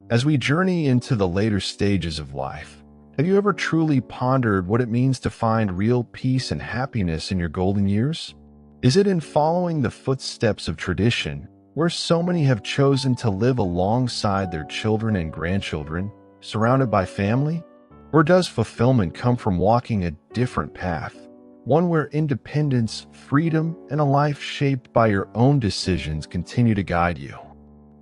As we journey into the later stages of life, have you ever truly pondered what it means to find real peace and happiness in your golden years? Is it in following the footsteps of tradition, where so many have chosen to live alongside their children and grandchildren, surrounded by family? Or does fulfillment come from walking a different path, one where independence, freedom, and a life shaped by your own decisions continue to guide you?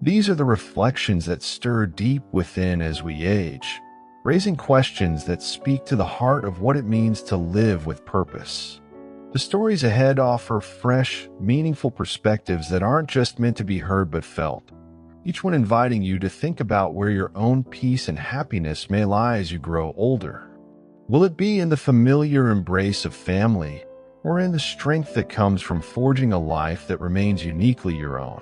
These are the reflections that stir deep within as we age, raising questions that speak to the heart of what it means to live with purpose. The stories ahead offer fresh, meaningful perspectives that aren't just meant to be heard but felt, each one inviting you to think about where your own peace and happiness may lie as you grow older. Will it be in the familiar embrace of family, or in the strength that comes from forging a life that remains uniquely your own?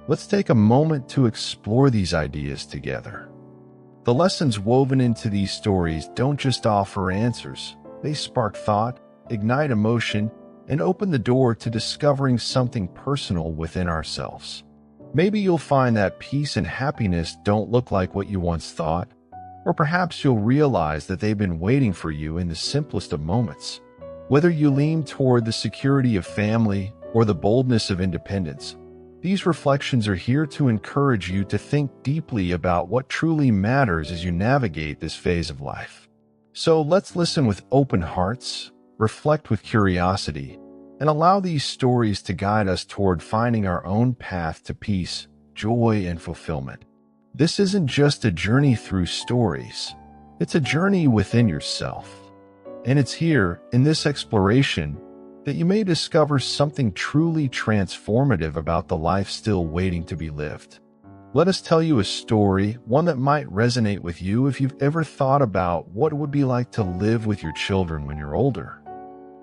Let's take a moment to explore these ideas together. The lessons woven into these stories don't just offer answers. They spark thought, ignite emotion, and open the door to discovering something personal within ourselves. Maybe you'll find that peace and happiness don't look like what you once thought, or perhaps you'll realize that they've been waiting for you in the simplest of moments. Whether you lean toward the security of family or the boldness of independence, these reflections are here to encourage you to think deeply about what truly matters as you navigate this phase of life. So let's listen with open hearts, reflect with curiosity, and allow these stories to guide us toward finding our own path to peace, joy, and fulfillment. This isn't just a journey through stories, it's a journey within yourself. And it's here, in this exploration, that you may discover something truly transformative about the life still waiting to be lived. Let us tell you a story, one that might resonate with you if you've ever thought about what it would be like to live with your children when you're older.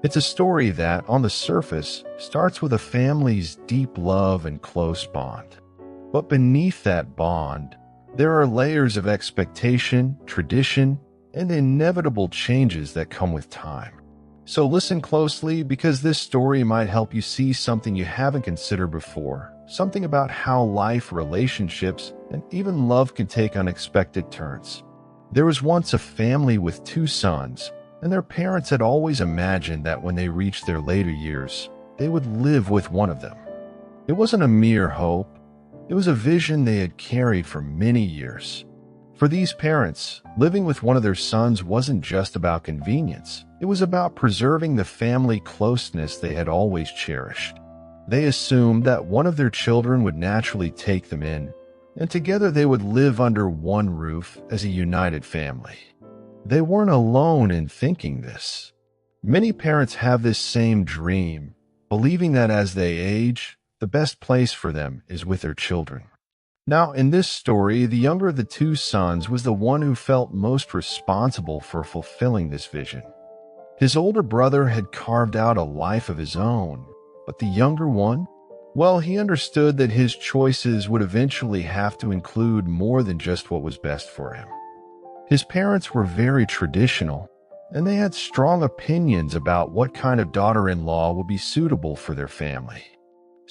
It's a story that, on the surface, starts with a family's deep love and close bond. But beneath that bond, there are layers of expectation, tradition, and inevitable changes that come with time. So listen closely, because this story might help you see something you haven't considered before, something about how life, relationships, and even love can take unexpected turns. There was once a family with two sons, and their parents had always imagined that when they reached their later years, they would live with one of them. It wasn't a mere hope, it was a vision they had carried for many years. For these parents, living with one of their sons wasn't just about convenience. It was about preserving the family closeness they had always cherished. They assumed that one of their children would naturally take them in, and together they would live under one roof as a united family. They weren't alone in thinking this. Many parents have this same dream, believing that as they age, the best place for them is with their children. Now, in this story, the younger of the two sons was the one who felt most responsible for fulfilling this vision. His older brother had carved out a life of his own, but the younger one, well, he understood that his choices would eventually have to include more than just what was best for him. His parents were very traditional, and they had strong opinions about what kind of daughter-in-law would be suitable for their family.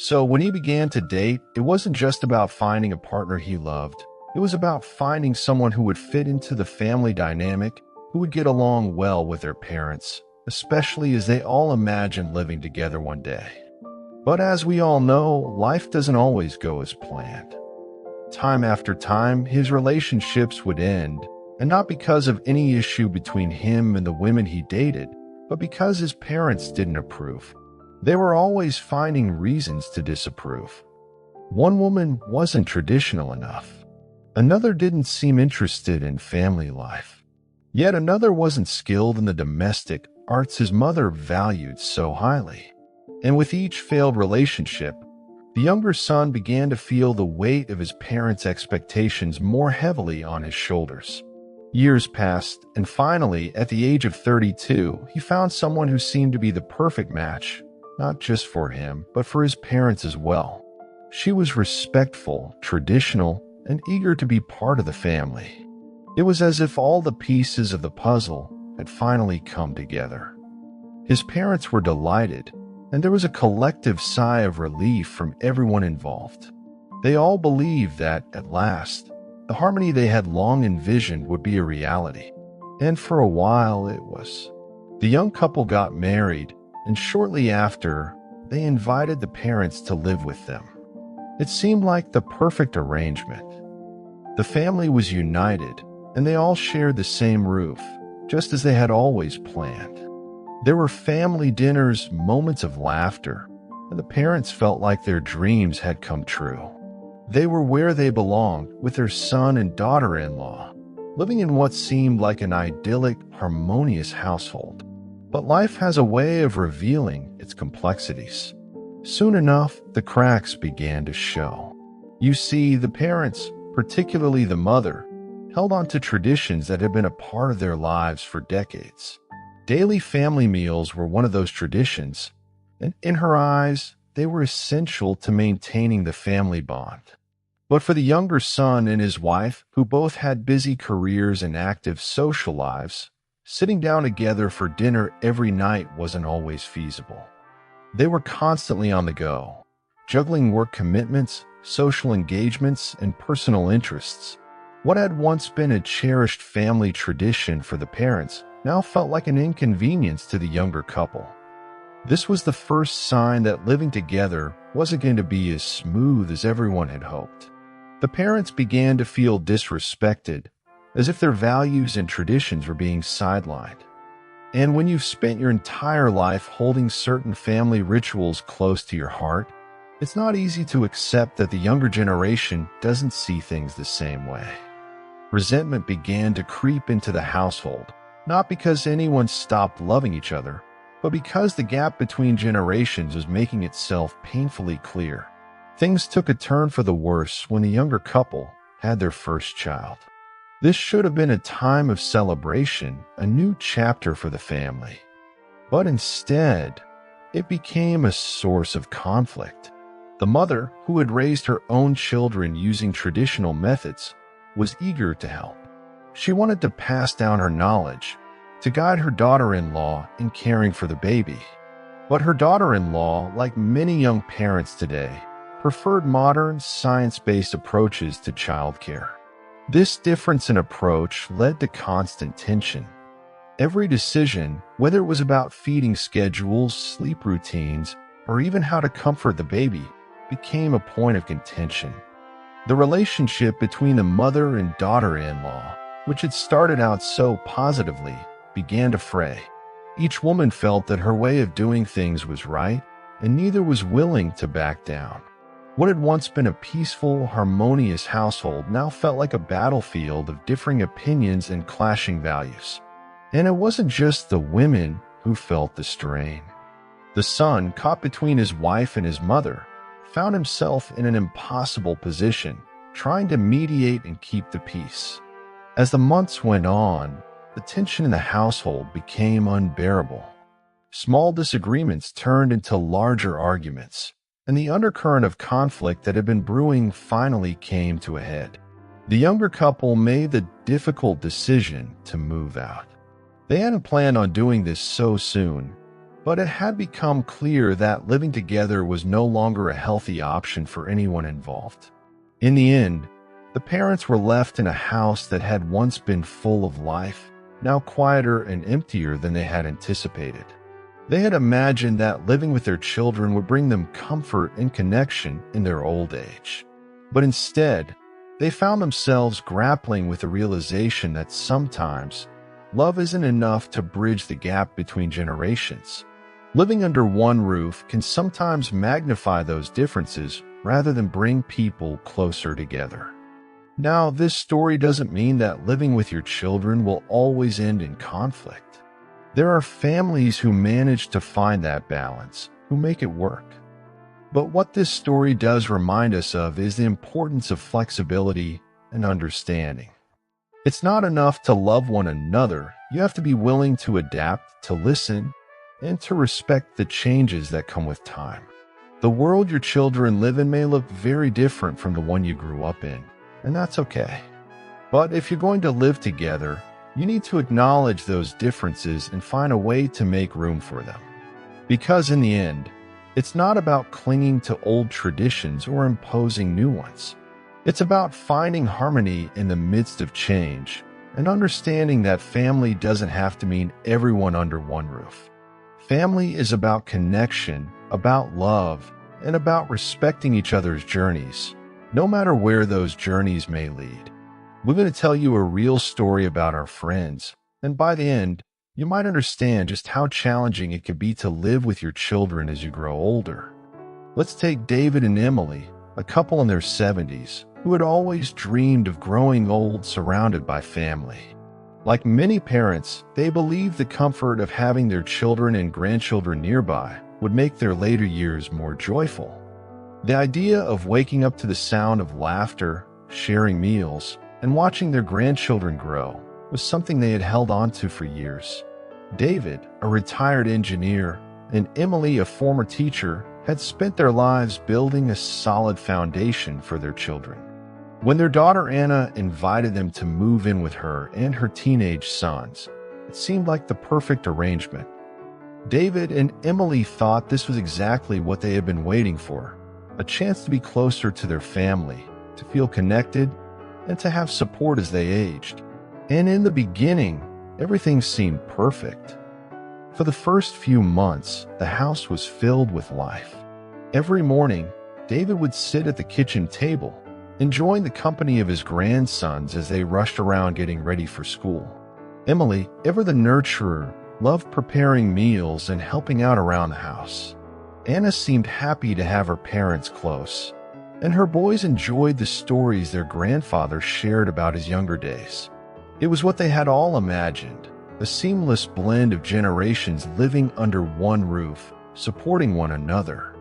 So when he began to date, it wasn't just about finding a partner he loved. It was about finding someone who would fit into the family dynamic, who would get along well with their parents, especially as they all imagined living together one day. But as we all know, life doesn't always go as planned. Time after time, his relationships would end, and not because of any issue between him and the women he dated, but because his parents didn't approve. They were always finding reasons to disapprove. One woman wasn't traditional enough. Another didn't seem interested in family life. Yet another wasn't skilled in the domestic arts his mother valued so highly. And with each failed relationship, the younger son began to feel the weight of his parents' expectations more heavily on his shoulders. Years passed, and finally, at the age of 32, he found someone who seemed to be the perfect match, not just for him, but for his parents as well. She was respectful, traditional, and eager to be part of the family. It was as if all the pieces of the puzzle had finally come together. His parents were delighted, and there was a collective sigh of relief from everyone involved. They all believed that, at last, The harmony they had long envisioned would be a reality. And for a while it was. The young couple got married, and shortly after, they invited the parents to live with them. It seemed like the perfect arrangement. The family was united, and they all shared the same roof, just as they had always planned. There were family dinners, moments of laughter, and the parents felt like their dreams had come true. They were where they belonged with their son and daughter-in-law, living in what seemed like an idyllic, harmonious household. But life has a way of revealing its complexities. Soon enough, the cracks began to show. You see, the parents, particularly the mother, held on to traditions that had been a part of their lives for decades. Daily family meals were one of those traditions, and in her eyes, they were essential to maintaining the family bond. But for the younger son and his wife, who both had busy careers and active social lives, sitting down together for dinner every night wasn't always feasible. They were constantly on the go, juggling work commitments, social engagements, and personal interests. What had once been a cherished family tradition for the parents now felt like an inconvenience to the younger couple. This was the first sign that living together wasn't going to be as smooth as everyone had hoped. The parents began to feel disrespected, as if their values and traditions were being sidelined. And when you've spent your entire life holding certain family rituals close to your heart, it's not easy to accept that the younger generation doesn't see things the same way. Resentment began to creep into the household, not because anyone stopped loving each other, but because the gap between generations was making itself painfully clear. Things took a turn for the worse when the younger couple had their first child. This should have been a time of celebration, a new chapter for the family. But instead, it became a source of conflict. The mother, who had raised her own children using traditional methods, was eager to help. She wanted to pass down her knowledge, to guide her daughter-in-law in caring for the baby. But her daughter-in-law, like many young parents today, preferred modern, science-based approaches to childcare. This difference in approach led to constant tension. Every decision, whether it was about feeding schedules, sleep routines, or even how to comfort the baby, became a point of contention. The relationship between the mother and daughter-in-law, which had started out so positively, began to fray. Each woman felt that her way of doing things was right, and neither was willing to back down. What had once been a peaceful, harmonious household now felt like a battlefield of differing opinions and clashing values. And it wasn't just the women who felt the strain. The son, caught between his wife and his mother, found himself in an impossible position, trying to mediate and keep the peace. As the months went on, the tension in the household became unbearable. Small disagreements turned into larger arguments, and the undercurrent of conflict that had been brewing finally came to a head. The younger couple made the difficult decision to move out. They hadn't planned on doing this so soon, but it had become clear that living together was no longer a healthy option for anyone involved. In the end, the parents were left in a house that had once been full of life, now quieter and emptier than they had anticipated. They had imagined that living with their children would bring them comfort and connection in their old age. But instead, they found themselves grappling with the realization that sometimes love isn't enough to bridge the gap between generations. Living under one roof can sometimes magnify those differences rather than bring people closer together. Now, this story doesn't mean that living with your children will always end in conflict. There are families who manage to find that balance, who make it work. But what this story does remind us of is the importance of flexibility and understanding. It's not enough to love one another. You have to be willing to adapt, to listen, and to respect the changes that come with time. The world your children live in may look very different from the one you grew up in, and that's okay. But if you're going to live together, you need to acknowledge those differences and find a way to make room for them. Because in the end, it's not about clinging to old traditions or imposing new ones. It's about finding harmony in the midst of change and understanding that family doesn't have to mean everyone under one roof. Family is about connection, about love, and about respecting each other's journeys, no matter where those journeys may lead. We're going to tell you a real story about our friends, and by the end, you might understand just how challenging it could be to live with your children as you grow older. Let's take David and Emily, a couple in their 70s, who had always dreamed of growing old surrounded by family. Like many parents, they believed the comfort of having their children and grandchildren nearby would make their later years more joyful. The idea of waking up to the sound of laughter, sharing meals, and watching their grandchildren grow was something they had held on to for years. David, a retired engineer, and Emily, a former teacher, had spent their lives building a solid foundation for their children. When their daughter Anna invited them to move in with her and her teenage sons, it seemed like the perfect arrangement. David and Emily thought this was exactly what they had been waiting for, a chance to be closer to their family, to feel connected, and to have support as they aged. And in the beginning, everything seemed perfect. For the first few months, the house was filled with life. Every morning, David would sit at the kitchen table, enjoying the company of his grandsons as they rushed around getting ready for school. Emily, ever the nurturer, loved preparing meals and helping out around the house. Anna seemed happy to have her parents close, and her boys enjoyed the stories their grandfather shared about his younger days. It was what they had all imagined, a seamless blend of generations living under one roof, supporting one another.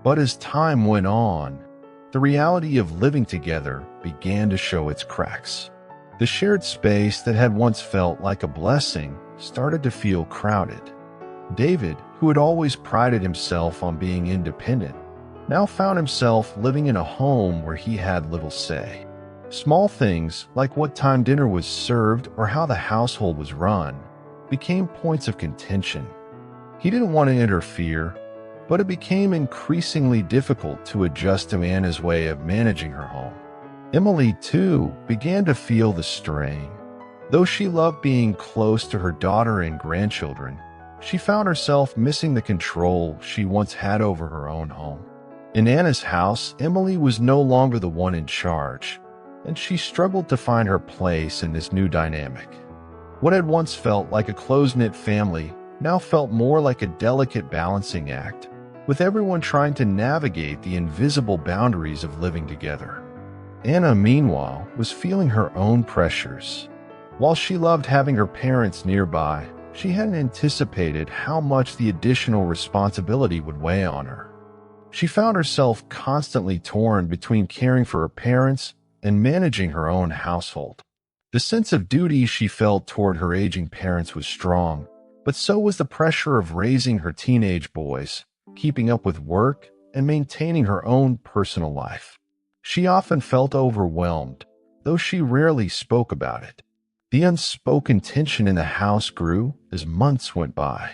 But as time went on, the reality of living together began to show its cracks. The shared space that had once felt like a blessing started to feel crowded. David, who had always prided himself on being independent, now found himself living in a home where he had little say. Small things, like what time dinner was served or how the household was run, became points of contention. He didn't want to interfere, but it became increasingly difficult to adjust to Anna's way of managing her home. Emily, too, began to feel the strain. Though she loved being close to her daughter and grandchildren, she found herself missing the control she once had over her own home. In Anna's house, Emily was no longer the one in charge, and she struggled to find her place in this new dynamic. What had once felt like a close-knit family now felt more like a delicate balancing act, with everyone trying to navigate the invisible boundaries of living together. Anna, meanwhile, was feeling her own pressures. While she loved having her parents nearby, she hadn't anticipated how much the additional responsibility would weigh on her. She found herself constantly torn between caring for her parents and managing her own household. The sense of duty she felt toward her aging parents was strong, but so was the pressure of raising her teenage boys, keeping up with work, and maintaining her own personal life. She often felt overwhelmed, though she rarely spoke about it. The unspoken tension in the house grew as months went by.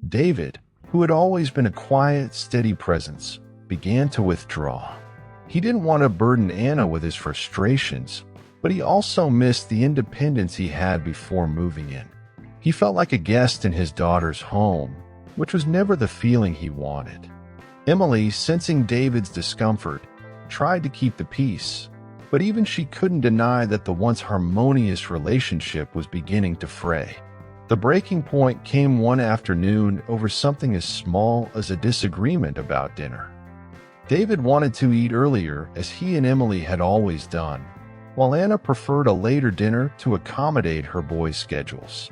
David, who had always been a quiet, steady presence, began to withdraw. He didn't want to burden Anna with his frustrations, but he also missed the independence he had before moving in. He felt like a guest in his daughter's home, which was never the feeling he wanted. Emily, sensing David's discomfort, tried to keep the peace, but even she couldn't deny that the once harmonious relationship was beginning to fray. The breaking point came one afternoon over something as small as a disagreement about dinner. David wanted to eat earlier, as he and Emily had always done, while Anna preferred a later dinner to accommodate her boys' schedules.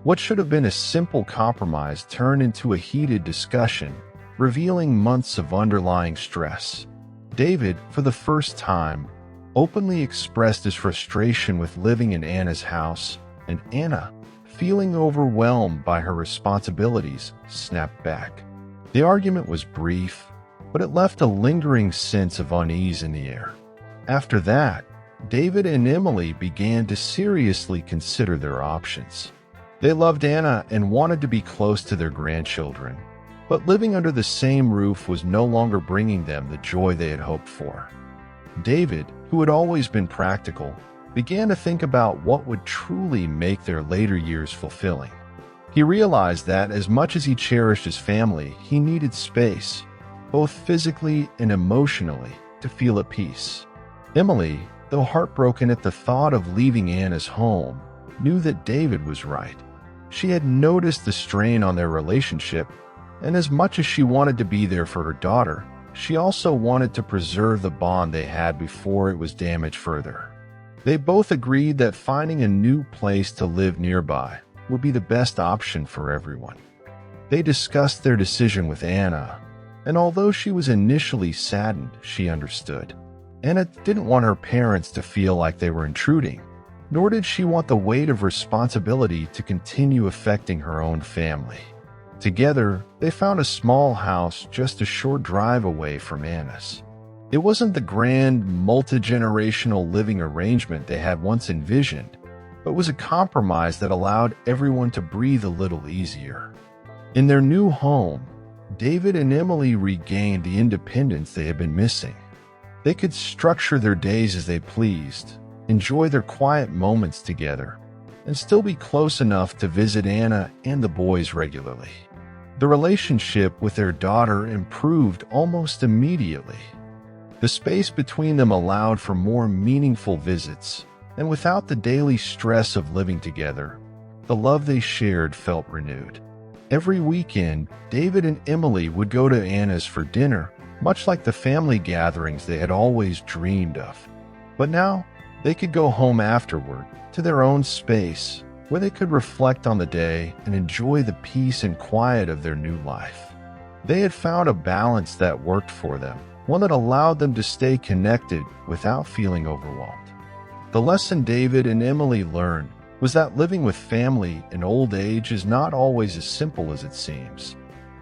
What should have been a simple compromise turned into a heated discussion, revealing months of underlying stress. David, for the first time, openly expressed his frustration with living in Anna's house, and Anna, feeling overwhelmed by her responsibilities, snapped back. The argument was brief, but it left a lingering sense of unease in the air. After that, David and Emily began to seriously consider their options. They loved Anna and wanted to be close to their grandchildren, but living under the same roof was no longer bringing them the joy they had hoped for. David, who had always been practical, began to think about what would truly make their later years fulfilling. He realized that as much as he cherished his family, he needed space, both physically and emotionally, to feel at peace. Emily, though heartbroken at the thought of leaving Anna's home, knew that David was right. She had noticed the strain on their relationship, and as much as she wanted to be there for her daughter, she also wanted to preserve the bond they had before it was damaged further. They both agreed that finding a new place to live nearby would be the best option for everyone. They discussed their decision with Anna, and although she was initially saddened, she understood. Anna didn't want her parents to feel like they were intruding, nor did she want the weight of responsibility to continue affecting her own family. Together, they found a small house just a short drive away from Anna's. It wasn't the grand, multi-generational living arrangement they had once envisioned, but was a compromise that allowed everyone to breathe a little easier. In their new home, David and Emily regained the independence they had been missing. They could structure their days as they pleased, enjoy their quiet moments together, and still be close enough to visit Anna and the boys regularly. The relationship with their daughter improved almost immediately. The space between them allowed for more meaningful visits, and without the daily stress of living together, the love they shared felt renewed. Every weekend, David and Emily would go to Anna's for dinner, much like the family gatherings they had always dreamed of. But now, they could go home afterward, to their own space, where they could reflect on the day and enjoy the peace and quiet of their new life. They had found a balance that worked for them, one that allowed them to stay connected without feeling overwhelmed. The lesson David and Emily learned was that living with family in old age is not always as simple as it seems.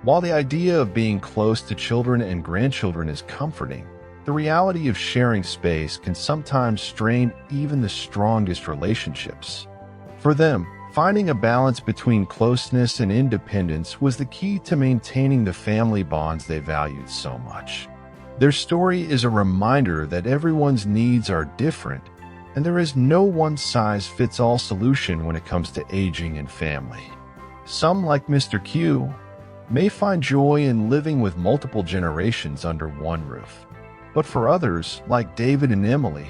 While the idea of being close to children and grandchildren is comforting, the reality of sharing space can sometimes strain even the strongest relationships. For them, finding a balance between closeness and independence was the key to maintaining the family bonds they valued so much. Their story is a reminder that everyone's needs are different, and there is no one-size-fits-all solution when it comes to aging and family. Some, like Mr. Q, may find joy in living with multiple generations under one roof. But for others, like David and Emily,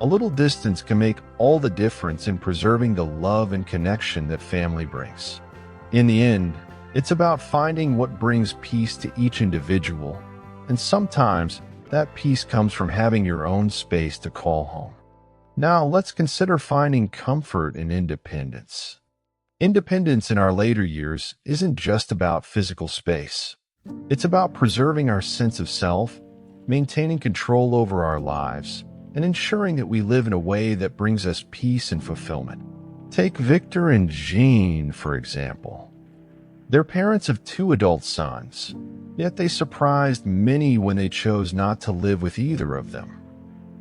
a little distance can make all the difference in preserving the love and connection that family brings. In the end, it's about finding what brings peace to each individual, and sometimes that peace comes from having your own space to call home. Now, let's consider finding comfort in independence. Independence in our later years isn't just about physical space. It's about preserving our sense of self, maintaining control over our lives, and ensuring that we live in a way that brings us peace and fulfillment. Take Victor and Jean, for example. They're parents of 2 adult sons, yet they surprised many when they chose not to live with either of them.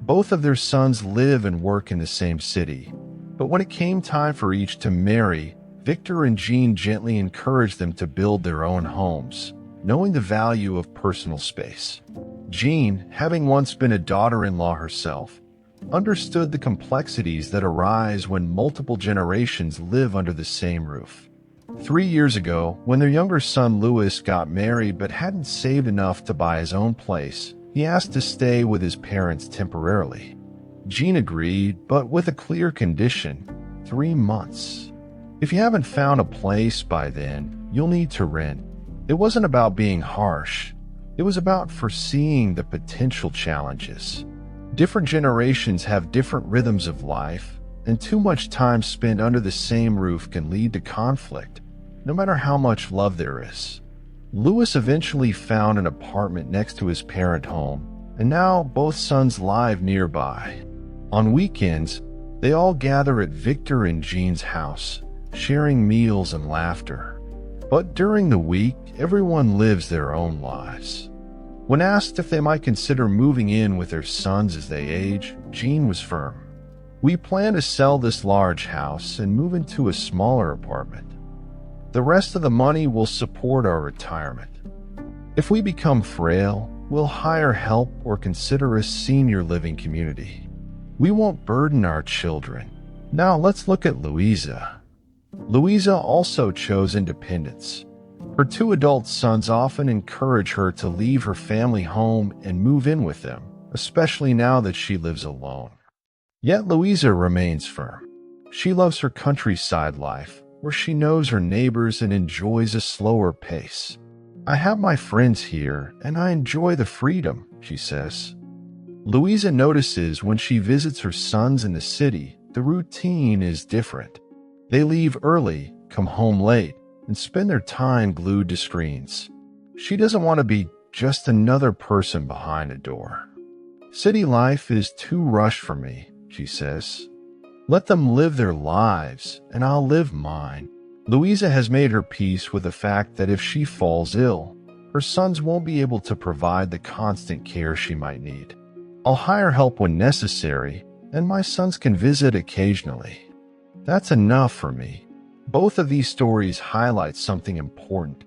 Both of their sons live and work in the same city, but when it came time for each to marry, Victor and Jean gently encouraged them to build their own homes, knowing the value of personal space. Jean, having once been a daughter-in-law herself, understood the complexities that arise when multiple generations live under the same roof. 3 years ago, when their younger son Louis got married but hadn't saved enough to buy his own place, he asked to stay with his parents temporarily. Jean agreed, but with a clear condition: 3 months. If you haven't found a place by then, you'll need to rent. It wasn't about being harsh. It was about foreseeing the potential challenges. Different generations have different rhythms of life, and too much time spent under the same roof can lead to conflict, no matter how much love there is. Louis eventually found an apartment next to his parent home, and now both sons live nearby. On weekends, they all gather at Victor and Jean's house, sharing meals and laughter. But during the week, everyone lives their own lives. When asked if they might consider moving in with their sons as they age, Jean was firm. "We plan to sell this large house and move into a smaller apartment. The rest of the money will support our retirement. If we become frail, we'll hire help or consider a senior living community. We won't burden our children. Now let's look at Louisa. Louisa also chose independence. Her two adult sons often encourage her to leave her family home and move in with them, especially now that she lives alone. Yet Louisa remains firm. She loves her countryside life, where she knows her neighbors and enjoys a slower pace. I have my friends here, and I enjoy the freedom, she says. Louisa notices when she visits her sons in the city, the routine is different. They leave early, come home late, and spend their time glued to screens. She doesn't want to be just another person behind a door. City life is too rushed for me, she says. Let them live their lives, and I'll live mine. Louisa has made her peace with the fact that if she falls ill, her sons won't be able to provide the constant care she might need. I'll hire help when necessary, and my sons can visit occasionally. That's enough for me. Both of these stories highlight something important.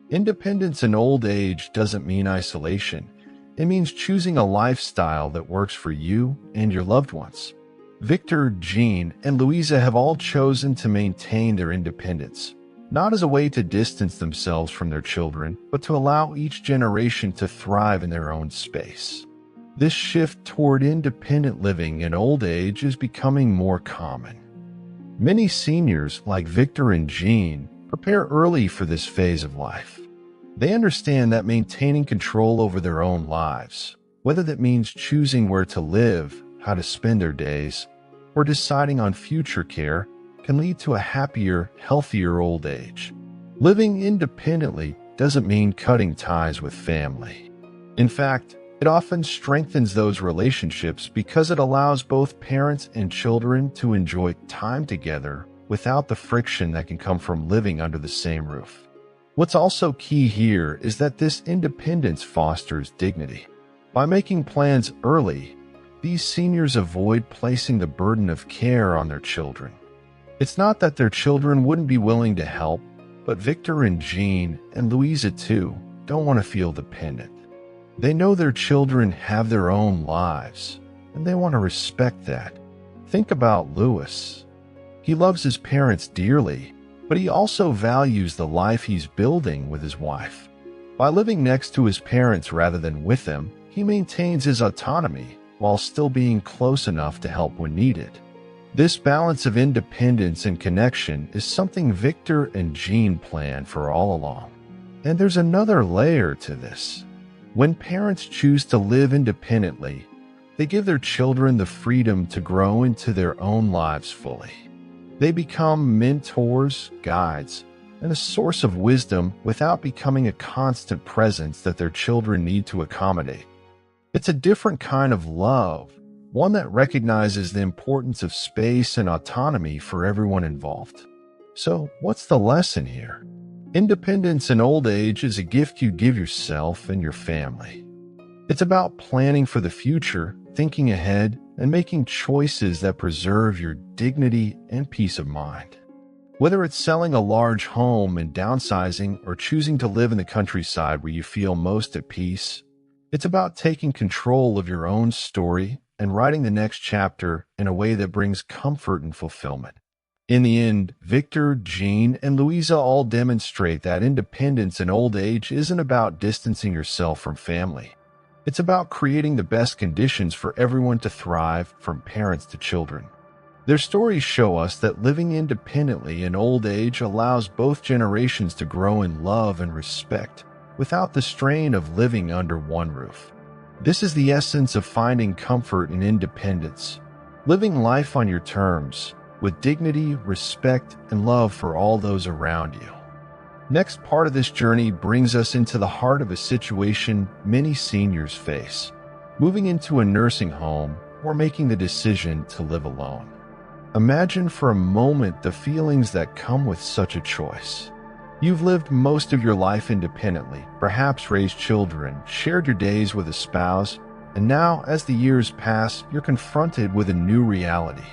Independence in old age doesn't mean isolation. It means choosing a lifestyle that works for you and your loved ones. Victor, Jean, and Louisa have all chosen to maintain their independence, not as a way to distance themselves from their children, but to allow each generation to thrive in their own space. This shift toward independent living in old age is becoming more common. Many seniors, like Victor and Jean, prepare early for this phase of life. They understand that maintaining control over their own lives, whether that means choosing where to live, how to spend their days, or deciding on future care, can lead to a happier, healthier old age. Living independently doesn't mean cutting ties with family. In fact, it often strengthens those relationships because it allows both parents and children to enjoy time together without the friction that can come from living under the same roof. What's also key here is that this independence fosters dignity. By making plans early, these seniors avoid placing the burden of care on their children. It's not that their children wouldn't be willing to help, but Victor and Jean, and Louisa too, don't want to feel dependent. They know their children have their own lives, and they want to respect that. Think about Louis. He loves his parents dearly, but he also values the life he's building with his wife. By living next to his parents rather than with them, he maintains his autonomy while still being close enough to help when needed. This balance of independence and connection is something Victor and Jean planned for all along. And there's another layer to this. When parents choose to live independently, they give their children the freedom to grow into their own lives fully. They become mentors, guides, and a source of wisdom without becoming a constant presence that their children need to accommodate. It's a different kind of love, one that recognizes the importance of space and autonomy for everyone involved. So, what's the lesson here? Independence in old age is a gift you give yourself and your family. It's about planning for the future, thinking ahead, and making choices that preserve your dignity and peace of mind. Whether it's selling a large home and downsizing or choosing to live in the countryside where you feel most at peace, it's about taking control of your own story and writing the next chapter in a way that brings comfort and fulfillment. In the end, Victor, Jean, and Louisa all demonstrate that independence in old age isn't about distancing yourself from family. It's about creating the best conditions for everyone to thrive, from parents to children. Their stories show us that living independently in old age allows both generations to grow in love and respect, without the strain of living under one roof. This is the essence of finding comfort in independence, living life on your terms, with dignity, respect, and love for all those around you. Next part of this journey brings us into the heart of a situation many seniors face: moving into a nursing home or making the decision to live alone. Imagine for a moment the feelings that come with such a choice. You've lived most of your life independently, perhaps raised children, shared your days with a spouse, and now, as the years pass, you're confronted with a new reality.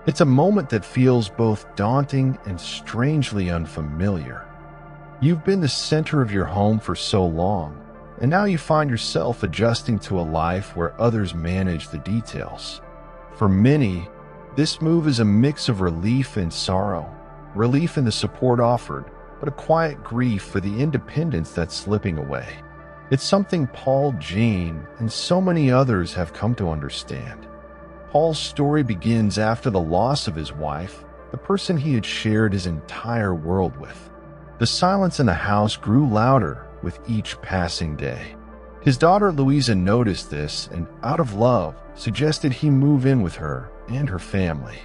It's a moment that feels both daunting and strangely unfamiliar. You've been the center of your home for so long, and now you find yourself adjusting to a life where others manage the details. For many, this move is a mix of relief and sorrow, relief in the support offered, but a quiet grief for the independence that's slipping away. It's something Paul, Jean, and so many others have come to understand. Paul's story begins after the loss of his wife, the person he had shared his entire world with. The silence in the house grew louder with each passing day. His daughter Louisa noticed this and, out of love, suggested he move in with her and her family.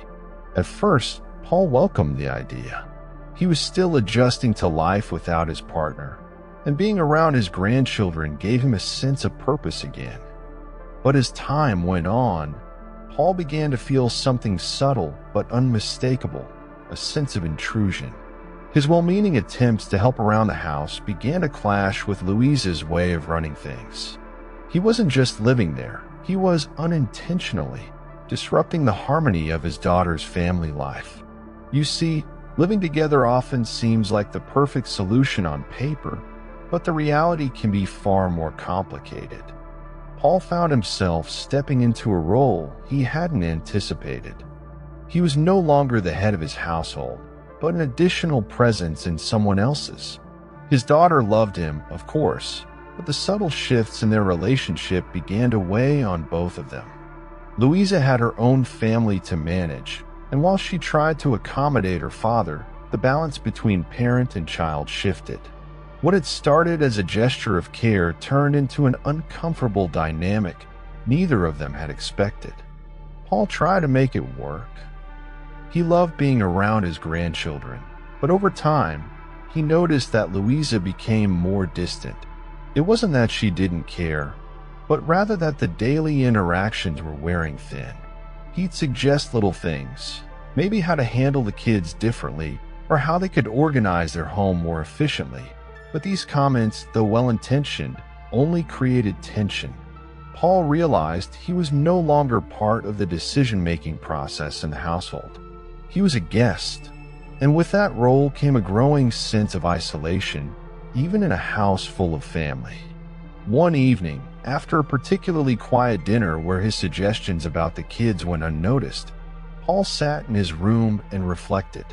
At first, Paul welcomed the idea. He was still adjusting to life without his partner, and being around his grandchildren gave him a sense of purpose again. But as time went on, Paul began to feel something subtle but unmistakable, a sense of intrusion. His well-meaning attempts to help around the house began to clash with Louisa's way of running things. He wasn't just living there, he was unintentionally disrupting the harmony of his daughter's family life. You see, living together often seems like the perfect solution on paper, but the reality can be far more complicated. Paul found himself stepping into a role he hadn't anticipated. He was no longer the head of his household, but an additional presence in someone else's. His daughter loved him, of course, but the subtle shifts in their relationship began to weigh on both of them. Louisa had her own family to manage, and while she tried to accommodate her father, the balance between parent and child shifted. What had started as a gesture of care turned into an uncomfortable dynamic neither of them had expected. Paul tried to make it work. He loved being around his grandchildren, but over time, he noticed that Louisa became more distant. It wasn't that she didn't care, but rather that the daily interactions were wearing thin. He'd suggest little things, maybe how to handle the kids differently or how they could organize their home more efficiently. But these comments, though well-intentioned, only created tension. Paul realized he was no longer part of the decision-making process in the household. He was a guest, and with that role came a growing sense of isolation, even in a house full of family. One evening, after a particularly quiet dinner where his suggestions about the kids went unnoticed, Paul sat in his room and reflected.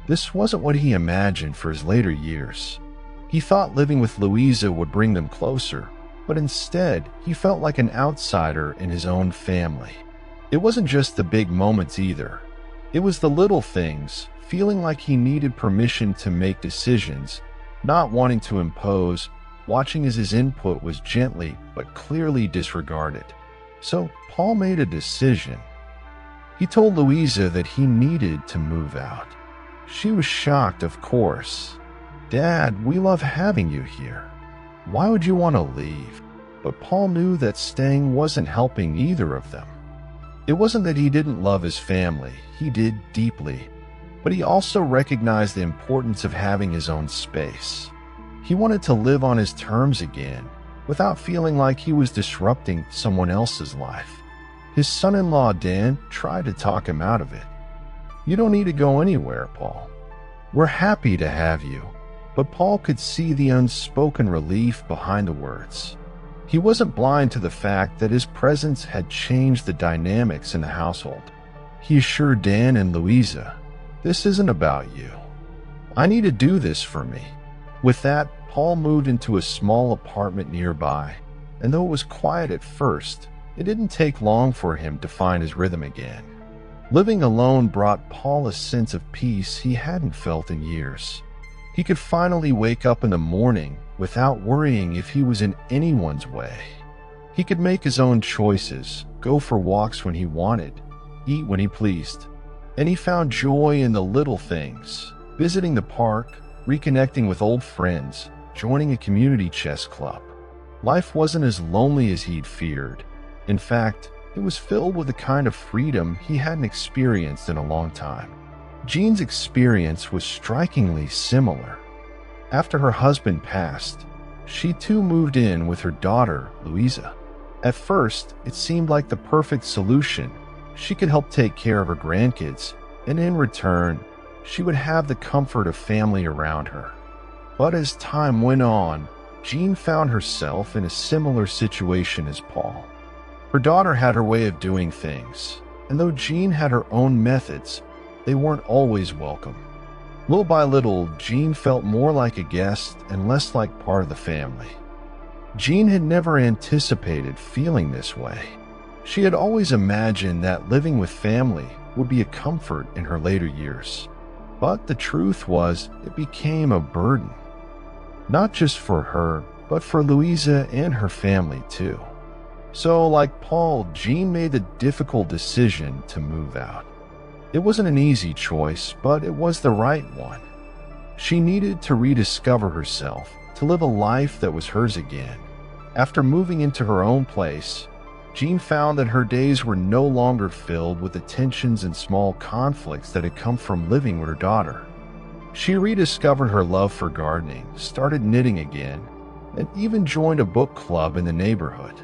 This wasn't what he imagined for his later years. He thought living with Louisa would bring them closer, but instead, he felt like an outsider in his own family. It wasn't just the big moments either. It was the little things, feeling like he needed permission to make decisions, not wanting to impose, watching as his input was gently but clearly disregarded. So Paul made a decision. He told Louisa that he needed to move out. She was shocked, of course. "Dad, we love having you here. Why would you want to leave?" But Paul knew that staying wasn't helping either of them. It wasn't that he didn't love his family, he did deeply, but he also recognized the importance of having his own space. He wanted to live on his terms again, without feeling like he was disrupting someone else's life. His son-in-law, Dan, tried to talk him out of it. "You don't need to go anywhere, Paul. We're happy to have you." But Paul could see the unspoken relief behind the words. He wasn't blind to the fact that his presence had changed the dynamics in the household. He assured Dan and Louisa, "This isn't about you. I need to do this for me." With that, Paul moved into a small apartment nearby, and though it was quiet at first, it didn't take long for him to find his rhythm again. Living alone brought Paul a sense of peace he hadn't felt in years. He could finally wake up in the morning without worrying if he was in anyone's way. He could make his own choices, go for walks when he wanted, eat when he pleased, and he found joy in the little things, visiting the park, reconnecting with old friends, joining a community chess club. Life wasn't as lonely as he'd feared. In fact, it was filled with a kind of freedom he hadn't experienced in a long time. Jean's experience was strikingly similar. After her husband passed, she too moved in with her daughter, Louisa. At first, it seemed like the perfect solution. She could help take care of her grandkids, and in return, she would have the comfort of family around her. But as time went on, Jean found herself in a similar situation as Paul. Her daughter had her way of doing things, and though Jean had her own methods, they weren't always welcome. Little by little, Jean felt more like a guest and less like part of the family. Jean had never anticipated feeling this way. She had always imagined that living with family would be a comfort in her later years. But the truth was, it became a burden. Not just for her, but for Louisa and her family too. So, like Paul, Jean made the difficult decision to move out. It wasn't an easy choice, but it was the right one. She needed to rediscover herself, to live a life that was hers again. After moving into her own place, Jean found that her days were no longer filled with the tensions and small conflicts that had come from living with her daughter. She rediscovered her love for gardening, started knitting again, and even joined a book club in the neighborhood.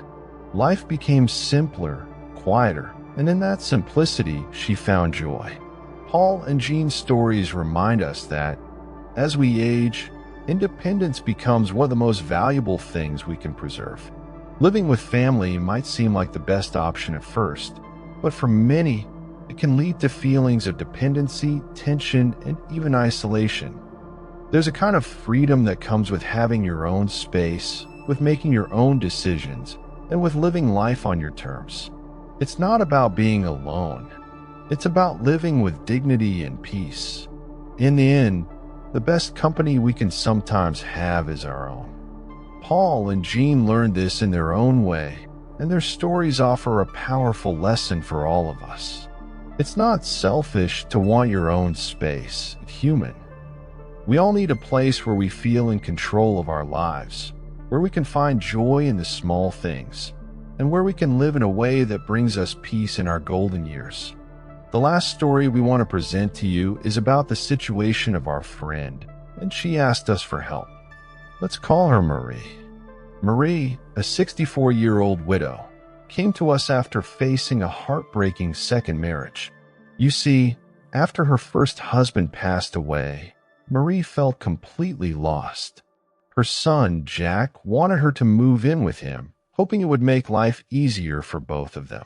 Life became simpler, quieter, and in that simplicity, she found joy. Paul and Jean's stories remind us that, as we age, independence becomes one of the most valuable things we can preserve. Living with family might seem like the best option at first, but for many, it can lead to feelings of dependency, tension, and even isolation. There's a kind of freedom that comes with having your own space, with making your own decisions, and with living life on your terms. It's not about being alone. It's about living with dignity and peace. In the end, the best company we can sometimes have is our own. Paul and Jean learned this in their own way, and their stories offer a powerful lesson for all of us. It's not selfish to want your own space. It's human. We all need a place where we feel in control of our lives, where we can find joy in the small things, and where we can live in a way that brings us peace in our golden years. The last story we want to present to you is about the situation of our friend, and she asked us for help. Let's call her Marie. Marie, a 64-year-old widow, came to us after facing a heartbreaking second marriage. You see, after her first husband passed away, Marie felt completely lost. Her son, Jack, wanted her to move in with him, hoping it would make life easier for both of them.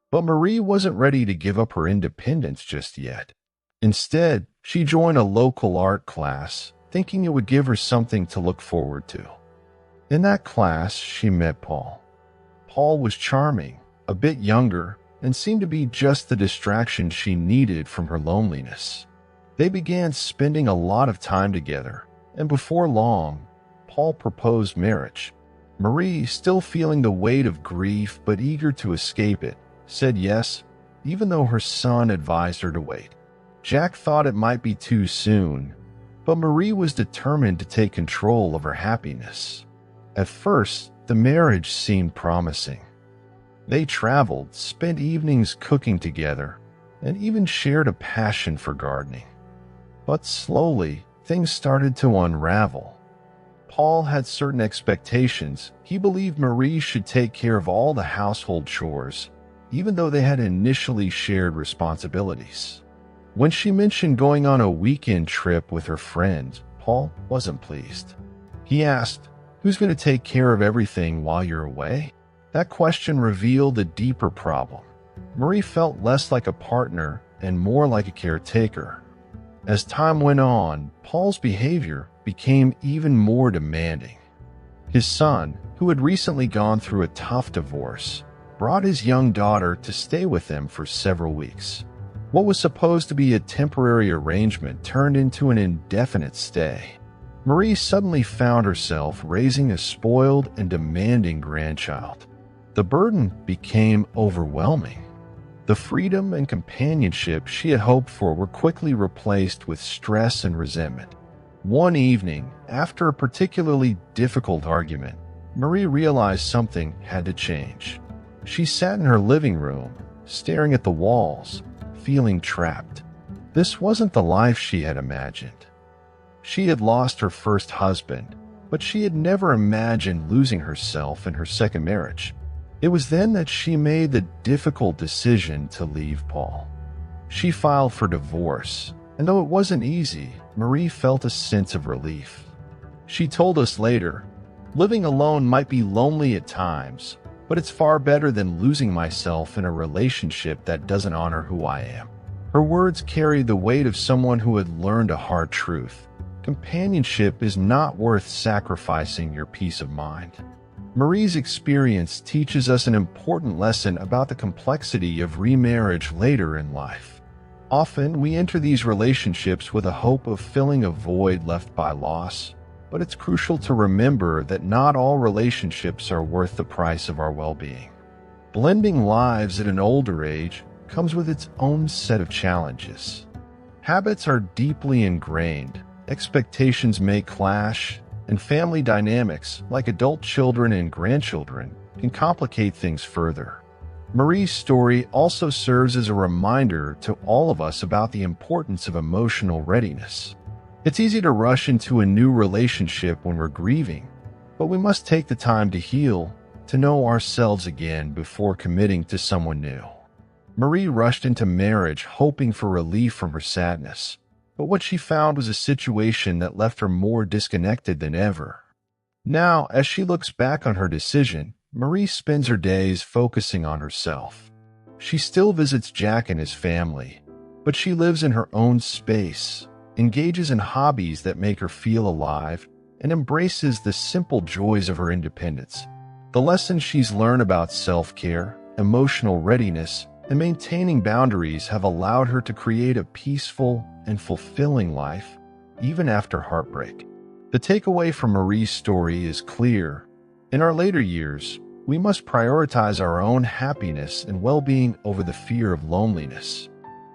But Marie wasn't ready to give up her independence just yet. Instead, she joined a local art class, thinking it would give her something to look forward to. In that class, she met Paul. Paul was charming, a bit younger, and seemed to be just the distraction she needed from her loneliness. They began spending a lot of time together, and before long, Paul proposed marriage. Marie, still feeling the weight of grief but eager to escape it, said yes, even though her son advised her to wait. Jack thought it might be too soon, but Marie was determined to take control of her happiness. At first, the marriage seemed promising. They traveled, spent evenings cooking together, and even shared a passion for gardening. But slowly, things started to unravel. Paul had certain expectations. He believed Marie should take care of all the household chores, even though they had initially shared responsibilities. When she mentioned going on a weekend trip with her friends, Paul wasn't pleased. He asked, "Who's going to take care of everything while you're away?" That question revealed a deeper problem. Marie felt less like a partner and more like a caretaker. As time went on, Paul's behavior became even more demanding. His son, who had recently gone through a tough divorce, brought his young daughter to stay with them for several weeks. What was supposed to be a temporary arrangement turned into an indefinite stay. Marie suddenly found herself raising a spoiled and demanding grandchild. The burden became overwhelming. The freedom and companionship she had hoped for were quickly replaced with stress and resentment. One evening, after a particularly difficult argument, Marie realized something had to change. She sat in her living room, staring at the walls, feeling trapped. This wasn't the life she had imagined. She had lost her first husband, but she had never imagined losing herself in her second marriage. It was then that she made the difficult decision to leave Paul. She filed for divorce, and though it wasn't easy, Marie felt a sense of relief. She told us later, Living alone might be lonely at times, but it's far better than losing myself in a relationship that doesn't honor who I am. Her words carry the weight of someone who had learned a hard truth. Companionship is not worth sacrificing your peace of mind. Marie's experience teaches us an important lesson about the complexity of remarriage later in life. Often, we enter these relationships with a hope of filling a void left by loss, but it's crucial to remember that not all relationships are worth the price of our well-being. Blending lives at an older age comes with its own set of challenges. Habits are deeply ingrained, expectations may clash, and family dynamics, like adult children and grandchildren, can complicate things further. Marie's story also serves as a reminder to all of us about the importance of emotional readiness. It's easy to rush into a new relationship when we're grieving, but we must take the time to heal, to know ourselves again before committing to someone new. Marie rushed into marriage hoping for relief from her sadness, but what she found was a situation that left her more disconnected than ever. Now, as she looks back on her decision, Marie spends her days focusing on herself. She still visits Jack and his family, but she lives in her own space, engages in hobbies that make her feel alive, and embraces the simple joys of her independence. The lessons she's learned about self-care, emotional readiness, and maintaining boundaries have allowed her to create a peaceful and fulfilling life, even after heartbreak. The takeaway from Marie's story is clear. In our later years, we must prioritize our own happiness and well-being over the fear of loneliness.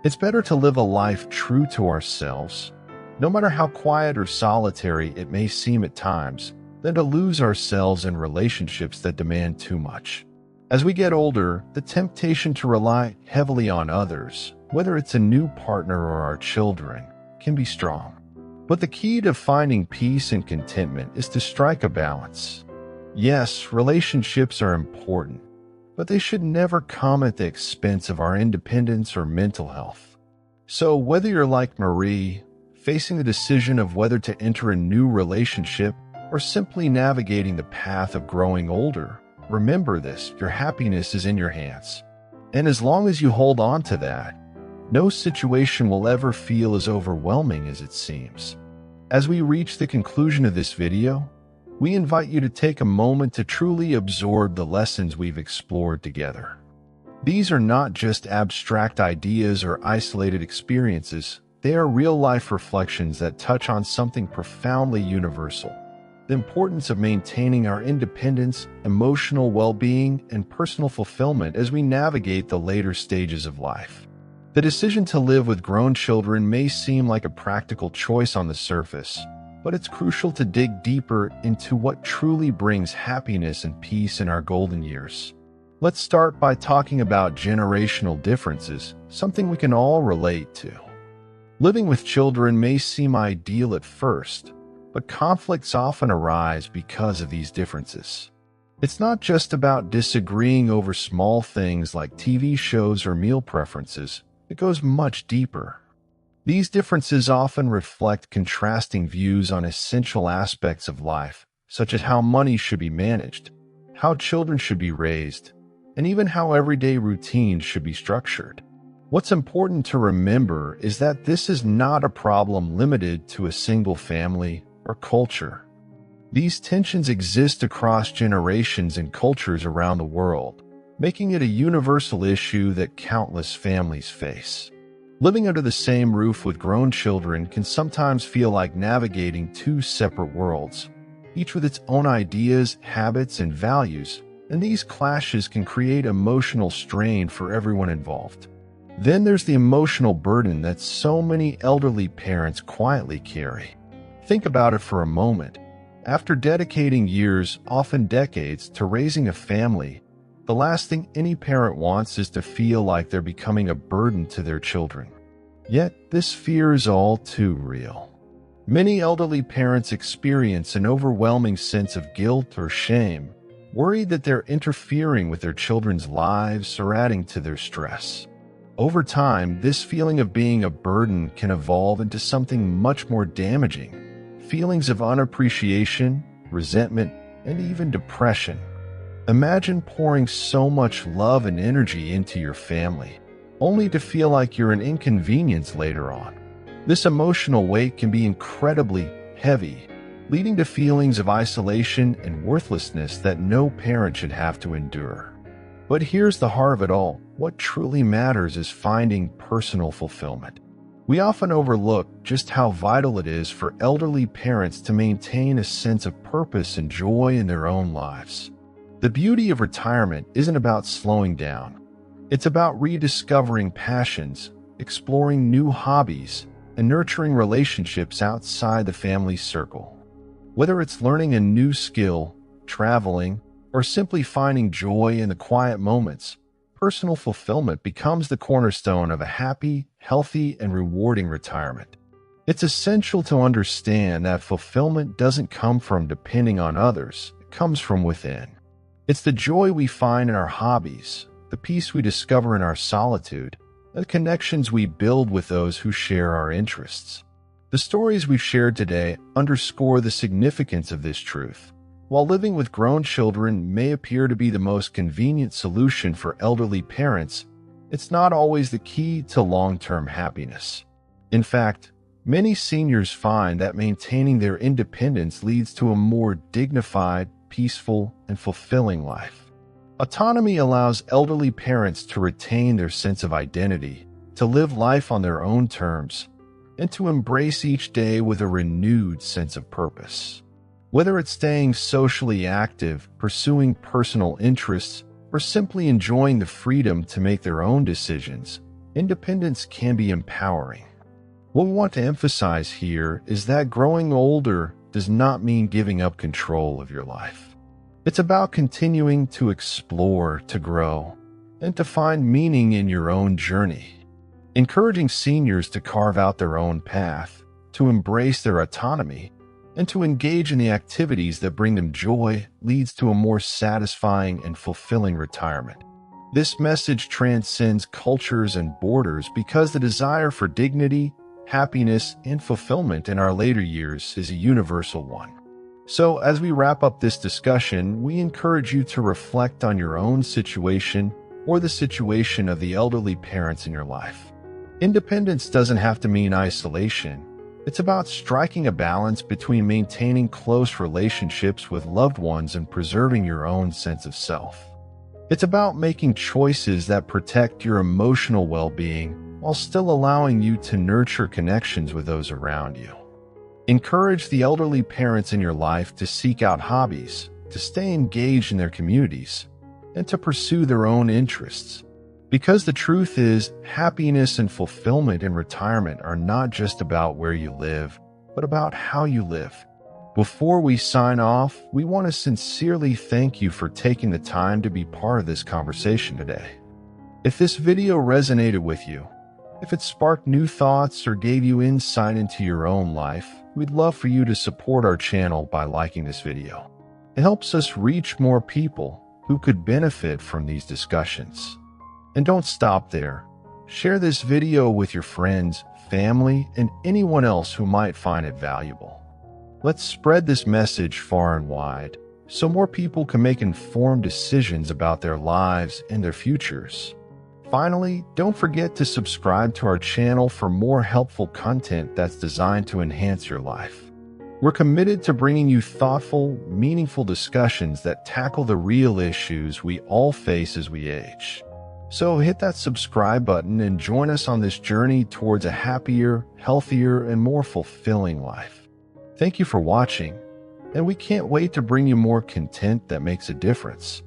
It's better to live a life true to ourselves, no matter how quiet or solitary it may seem at times, than to lose ourselves in relationships that demand too much. As we get older, the temptation to rely heavily on others, whether it's a new partner or our children, can be strong. But the key to finding peace and contentment is to strike a balance. Yes, relationships are important, but they should never come at the expense of our independence or mental health. So whether you're like Marie, facing the decision of whether to enter a new relationship, or simply navigating the path of growing older, remember this: your happiness is in your hands. And as long as you hold on to that, no situation will ever feel as overwhelming as it seems. As we reach the conclusion of this video, we invite you to take a moment to truly absorb the lessons we've explored together. These are not just abstract ideas or isolated experiences. They are real-life reflections that touch on something profoundly universal: the importance of maintaining our independence, emotional well-being, and personal fulfillment as we navigate the later stages of life. The decision to live with grown children may seem like a practical choice on the surface, but it's crucial to dig deeper into what truly brings happiness and peace in our golden years. Let's start by talking about generational differences, something we can all relate to. Living with children may seem ideal at first, but conflicts often arise because of these differences. It's not just about disagreeing over small things like TV shows or meal preferences. It goes much deeper. These differences often reflect contrasting views on essential aspects of life, such as how money should be managed, how children should be raised, and even how everyday routines should be structured. What's important to remember is that this is not a problem limited to a single family or culture. These tensions exist across generations and cultures around the world, making it a universal issue that countless families face. Living under the same roof with grown children can sometimes feel like navigating two separate worlds, each with its own ideas, habits, and values, and these clashes can create emotional strain for everyone involved. Then there's the emotional burden that so many elderly parents quietly carry. Think about it for a moment. After dedicating years, often decades, to raising a family, the last thing any parent wants is to feel like they're becoming a burden to their children. Yet, this fear is all too real. Many elderly parents experience an overwhelming sense of guilt or shame, worried that they're interfering with their children's lives or adding to their stress. Over time, this feeling of being a burden can evolve into something much more damaging: feelings of unappreciation, resentment, and even depression. Imagine pouring so much love and energy into your family, only to feel like you're an inconvenience later on. This emotional weight can be incredibly heavy, leading to feelings of isolation and worthlessness that no parent should have to endure. But here's the heart of it all. What truly matters is finding personal fulfillment. We often overlook just how vital it is for elderly parents to maintain a sense of purpose and joy in their own lives. The beauty of retirement isn't about slowing down. It's about rediscovering passions, exploring new hobbies, and nurturing relationships outside the family circle. Whether it's learning a new skill, traveling, or simply finding joy in the quiet moments, personal fulfillment becomes the cornerstone of a happy, healthy, and rewarding retirement. It's essential to understand that fulfillment doesn't come from depending on others, it comes from within. It's the joy we find in our hobbies, the peace we discover in our solitude, and the connections we build with those who share our interests. The stories we've shared today underscore the significance of this truth. While living with grown children may appear to be the most convenient solution for elderly parents, it's not always the key to long-term happiness. In fact, many seniors find that maintaining their independence leads to a more dignified, peaceful, and fulfilling life. Autonomy allows elderly parents to retain their sense of identity, to live life on their own terms, and to embrace each day with a renewed sense of purpose. Whether it's staying socially active, pursuing personal interests, or simply enjoying the freedom to make their own decisions, independence can be empowering. What we want to emphasize here is that growing older does not mean giving up control of your life. It's about continuing to explore, to grow, and to find meaning in your own journey. Encouraging seniors to carve out their own path, to embrace their autonomy, and to engage in the activities that bring them joy leads to a more satisfying and fulfilling retirement. This message transcends cultures and borders because the desire for dignity, happiness, and fulfillment in our later years is a universal one. So, as we wrap up this discussion, we encourage you to reflect on your own situation or the situation of the elderly parents in your life. Independence doesn't have to mean isolation. It's about striking a balance between maintaining close relationships with loved ones and preserving your own sense of self. It's about making choices that protect your emotional well-being while still allowing you to nurture connections with those around you. Encourage the elderly parents in your life to seek out hobbies, to stay engaged in their communities, and to pursue their own interests. Because the truth is, happiness and fulfillment in retirement are not just about where you live, but about how you live. Before we sign off, we want to sincerely thank you for taking the time to be part of this conversation today. If this video resonated with you, if it sparked new thoughts or gave you insight into your own life, we'd love for you to support our channel by liking this video. It helps us reach more people who could benefit from these discussions. And don't stop there. Share this video with your friends, family, and anyone else who might find it valuable. Let's spread this message far and wide so more people can make informed decisions about their lives and their futures. Finally, don't forget to subscribe to our channel for more helpful content that's designed to enhance your life. We're committed to bringing you thoughtful, meaningful discussions that tackle the real issues we all face as we age. So hit that subscribe button and join us on this journey towards a happier, healthier, and more fulfilling life. Thank you for watching, and we can't wait to bring you more content that makes a difference.